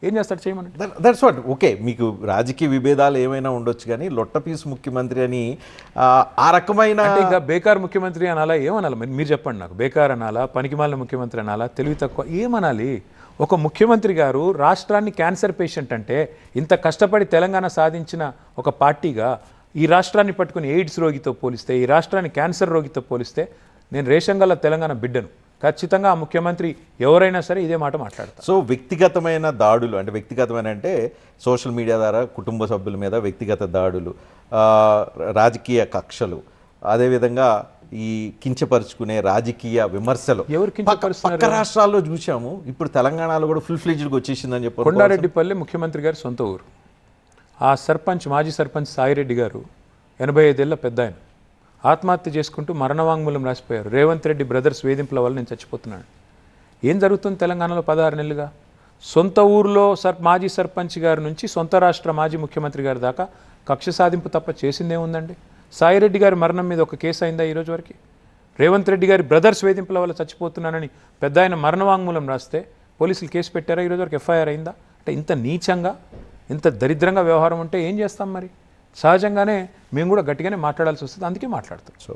ఏం చేస్తాడు చేయమని. That's what. ఓకే, మీకు రాజకీయ విభేదాలు ఏమైనా ఉండొచ్చు కానీ లొట్టపీసు ముఖ్యమంత్రి అని ఆ రకమైన అంటే ఇంకా బేకార్ ముఖ్యమంత్రి అనాలా ఏమనాలి మీరు చెప్పండి నాకు. బేకార్ అనాలా, పనికిమాలిన ముఖ్యమంత్రి అనాలా, తెలివి తక్కువ ఏమనాలి? ఒక ముఖ్యమంత్రి గారు రాష్ట్రాన్ని క్యాన్సర్ పేషెంట్ అంటే ఇంత కష్టపడి తెలంగాణ సాధించిన ఒక పార్టీగా ఈ రాష్ట్రాన్ని పట్టుకుని ఎయిడ్స్ రోగితో పోలిస్తే, ఈ రాష్ట్రాన్ని క్యాన్సర్ రోగితో పోలిస్తే నేను రేషన్ గల తెలంగాణ బిడ్డను. ఖచ్చితంగా ఆ ముఖ్యమంత్రి ఎవరైనా సరే ఇదే మాట మాట్లాడతారు. సో వ్యక్తిగతమైన దాడులు అంటే వ్యక్తిగతమైన అంటే సోషల్ మీడియా ద్వారా కుటుంబ సభ్యుల మీద వ్యక్తిగత దాడులు, రాజకీయ కక్షలు, అదేవిధంగా ఈ కించపరుచుకునే రాజకీయ విమర్శలు ఎవరు కించపరుస్తున్నారు? పక్క రాష్ట్రాల్లో చూసాము, ఇప్పుడు తెలంగాణలో కూడా ఫుల్ ఫ్లెడ్జ్డ్గా వచ్చేసిందని చెప్పి. కొండారెడ్డిపల్లి ముఖ్యమంత్రి గారి సొంత ఊరు. ఆ సర్పంచ్, మాజీ సర్పంచ్ సాయిరెడ్డి గారు 85 ఏళ్ల పెద్ద ఆయన ఆత్మహత్య చేసుకుంటూ మరణవాంగ్మూలం రాసిపోయారు. రేవంత్ రెడ్డి బ్రదర్స్ వేధింపుల వల్ల నేను చచ్చిపోతున్నాను. ఏం జరుగుతుంది తెలంగాణలో 16 నెలలుగా? సొంత ఊర్లో మాజీ సర్పంచ్ గారి నుంచి సొంత రాష్ట్ర మాజీ ముఖ్యమంత్రి గారి దాకా కక్ష సాధింపు తప్ప చేసిందేముందండి? సాయిరెడ్డి గారి మరణం మీద ఒక కేసు అయిందా ఈరోజు వరకు? రేవంత్ రెడ్డి గారి బ్రదర్స్ వేధింపుల వల్ల చచ్చిపోతున్నానని పెద్ద ఆయన మరణవాంగ్మూలం రాస్తే పోలీసులు కేసు పెట్టారా? ఈరోజు వరకు ఎఫ్ఐఆర్ అయిందా? అంటే ఇంత నీచంగా, ఇంత దరిద్రంగా వ్యవహారం ఉంటే ఏం చేస్తాం మరి? సహజంగానే మేము కూడా గట్టిగానే మాట్లాడాల్సి వస్తుంది, అందుకే మాట్లాడతాం. సో